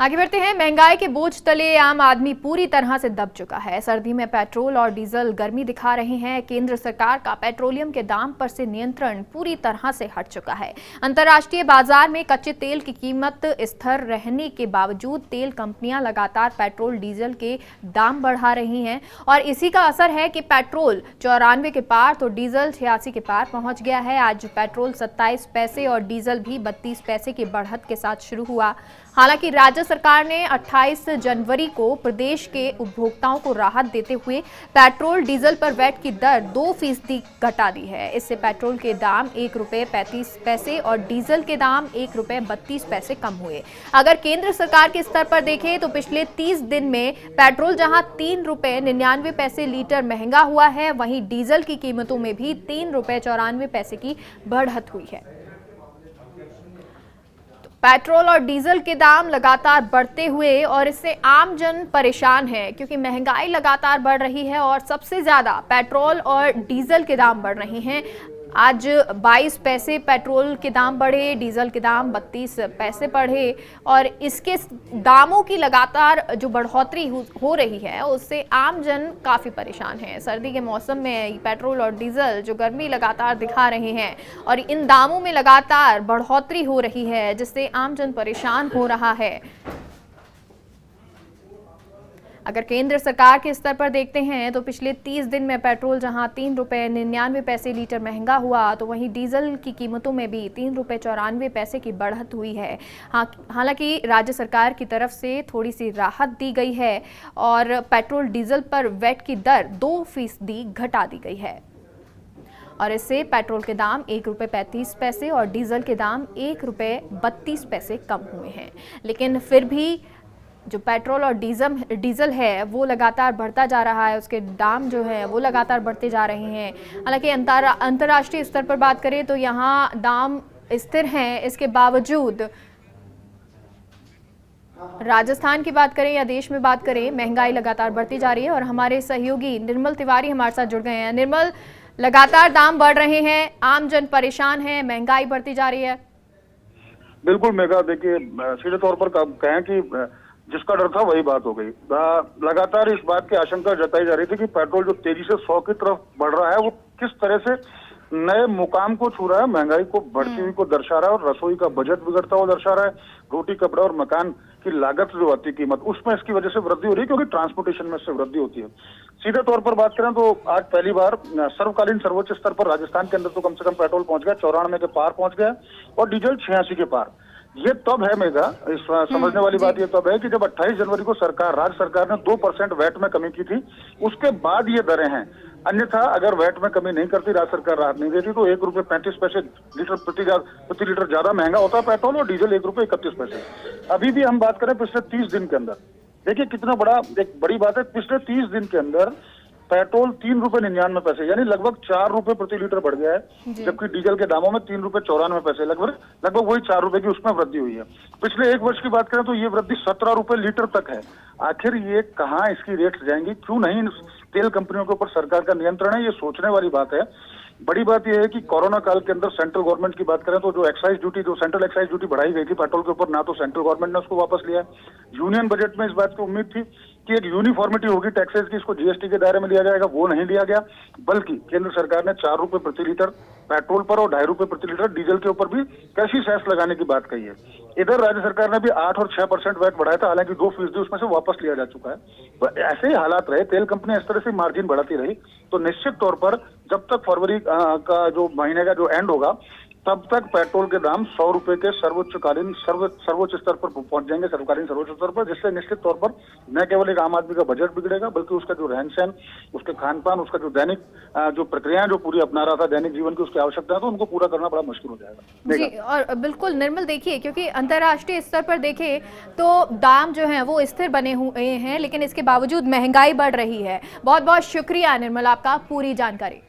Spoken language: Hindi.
आगे बढ़ते हैं। महंगाई के बोझ तले आम आदमी पूरी तरह से दब चुका है। सर्दी में पेट्रोल और डीजल गर्मी दिखा रहे हैं। केंद्र सरकार का पेट्रोलियम के दाम पर से नियंत्रण पूरी तरह से हट चुका है। अंतर्राष्ट्रीय बाजार में कच्चे तेल की कीमत स्थिर रहने के बावजूद तेल कंपनियां लगातार पेट्रोल डीजल के दाम बढ़ा रही हैं और इसी का असर है कि पेट्रोल 94 के पार तो डीजल 86 के पार पहुंच गया है। आज पेट्रोल 27 पैसे और डीजल भी 32 पैसे की बढ़त के साथ शुरू हुआ। हालांकि राज्य सरकार ने 28 जनवरी को प्रदेश के उपभोक्ताओं को राहत देते हुए पेट्रोल डीजल पर वैट की दर 2% घटा दी है। इससे पेट्रोल के दाम ₹1.35 और डीजल के दाम ₹1.32 कम हुए। अगर केंद्र सरकार के स्तर पर देखें तो पिछले 30 दिन में पेट्रोल जहां ₹3.99 लीटर महंगा हुआ है, वहीं डीजल की कीमतों में भी ₹3.94 की बढ़त हुई है। पेट्रोल और डीजल के दाम लगातार बढ़ते हुए और इससे आम जन परेशान है क्योंकि महंगाई लगातार बढ़ रही है और सबसे ज्यादा पेट्रोल और डीजल के दाम बढ़ रहे हैं। आज 22 पैसे पेट्रोल के दाम बढ़े, डीजल के दाम 32 पैसे बढ़े और इसके दामों की लगातार जो बढ़ोतरी हो रही है उससे आम जन काफ़ी परेशान है। सर्दी के मौसम में पेट्रोल और डीजल जो गर्मी लगातार दिखा रहे हैं और इन दामों में लगातार बढ़ोतरी हो रही है जिससे आम जन परेशान हो रहा है। अगर केंद्र सरकार के स्तर पर देखते हैं तो पिछले 30 दिन में पेट्रोल जहां ₹3.99 लीटर महंगा हुआ तो वहीं डीजल की कीमतों में भी ₹3.94 की बढ़त हुई है। हालांकि राज्य सरकार की तरफ से थोड़ी सी राहत दी गई है और पेट्रोल डीजल पर वैट की दर 2% घटा दी गई है और इससे पेट्रोल के दाम ₹1.35 और डीजल के दाम ₹1.32 कम हुए हैं। लेकिन फिर भी जो पेट्रोल और डीजल है वो लगातार बढ़ता जा रहा है, उसके दाम जो है वो लगातार बढ़ते जा रहे हैं। हालांकि अंतर्राष्ट्रीय स्तर पर बात करें तो यहाँ दाम स्थिर हैं, इसके बावजूद राजस्थान की बात करें या देश में बात करें महंगाई लगातार बढ़ती जा रही है और हमारे सहयोगी निर्मल तिवारी हमारे साथ जुड़ गए हैं। निर्मल, लगातार दाम बढ़ रहे हैं, आम जन परेशान है, महंगाई बढ़ती जा रही है। बिल्कुल मेघा, देखिए सीधे तौर पर कहें कि जिसका डर था वही बात हो गई। लगातार इस बात की आशंका जताई जा रही थी कि पेट्रोल जो तेजी से 100 की तरफ बढ़ रहा है वो किस तरह से नए मुकाम को छू रहा है, महंगाई को बढ़ती हुई को दर्शा रहा है और रसोई का बजट बिगड़ता हुआ दर्शा रहा है। रोटी कपड़ा और मकान की लागत जो आती कीमत उसमें इसकी वजह से वृद्धि हो रही है क्योंकि ट्रांसपोर्टेशन में इससे वृद्धि होती है। सीधे तौर पर बात करें तो आज पहली बार सर्वकालीन सर्वोच्च स्तर पर राजस्थान के अंदर तो कम से कम पेट्रोल पहुंच गया 94 के पार पहुंच गया और डीजल 86 के पार। ये तब है मेघा, इस समझने वाली बात ये तब है कि जब 28 जनवरी को राज्य सरकार ने 2% वैट में कमी की थी, उसके बाद ये दरें हैं। अन्यथा अगर वैट में कमी नहीं करती, राज्य सरकार राहत नहीं देती तो ₹1.35 लीटर प्रति लीटर ज्यादा महंगा होता है पेट्रोल और डीजल ₹1.31। अभी भी हम बात करें पिछले 30 दिन के अंदर, देखिए कितना बड़ी बात है। पिछले 30 दिन के अंदर पेट्रोल ₹3.99 यानी लगभग ₹4 प्रति लीटर बढ़ गया है, जबकि डीजल के दामों में ₹3.94 लगभग वही ₹4 की उसमें वृद्धि हुई है। पिछले एक वर्ष की बात करें तो ये वृद्धि ₹17 लीटर तक है। आखिर ये कहाँ इसकी रेट जाएंगी, क्यों नहीं तेल कंपनियों के ऊपर सरकार का नियंत्रण है, ये सोचने वाली बात है। बड़ी बात यह है कि कोरोना काल के अंदर सेंट्रल गवर्नमेंट की बात करें तो जो एक्साइज ड्यूटी, जो सेंट्रल एक्साइज ड्यूटी बढ़ाई गई थी पेट्रोल के ऊपर, ना तो सेंट्रल गवर्नमेंट ने उसको वापस लिया। यूनियन बजट में इस बात की उम्मीद थी कि एक यूनिफॉर्मिटी होगी टैक्सेस की, इसको जीएसटी के दायरे में लिया जाएगा, वो नहीं लिया गया, बल्कि केंद्र सरकार ने ₹4 प्रति लीटर पेट्रोल पर और ₹2.50 प्रति लीटर डीजल के ऊपर भी कैसी सेस लगाने की बात कही है। इधर राज्य सरकार ने भी 8 और 6% वैट बढ़ाया था, हालांकि 2% उसमें से वापस लिया जा चुका है। तो ऐसे ही हालात रहे, तेल कंपनियां इस तरह से मार्जिन बढ़ाती रही तो निश्चित तौर पर जब तक फरवरी का जो महीने का जो एंड होगा तब तक पेट्रोल के दाम ₹100 के सर्वोच्च स्तर पर पहुंच जाएंगे, सर्वकालीन सर्वोच्च स्तर पर, जिससे निश्चित तौर पर न केवल एक आम आदमी का बजट बिगड़ेगा बल्कि उसका जो रहन सहन, उसके खान पान, उसका जो दैनिक जो प्रक्रियाएं जो पूरी अपना रहा था दैनिक जीवन की, उसकी आवश्यकता है तो उनको पूरा करना बड़ा मुश्किल हो जाएगा। जी, और बिल्कुल निर्मल, देखिए क्योंकि अंतर्राष्ट्रीय स्तर पर देखें तो दाम जो है वो स्थिर बने हुए हैं लेकिन इसके बावजूद महंगाई बढ़ रही है। बहुत बहुत शुक्रिया निर्मल आपका पूरी जानकारी।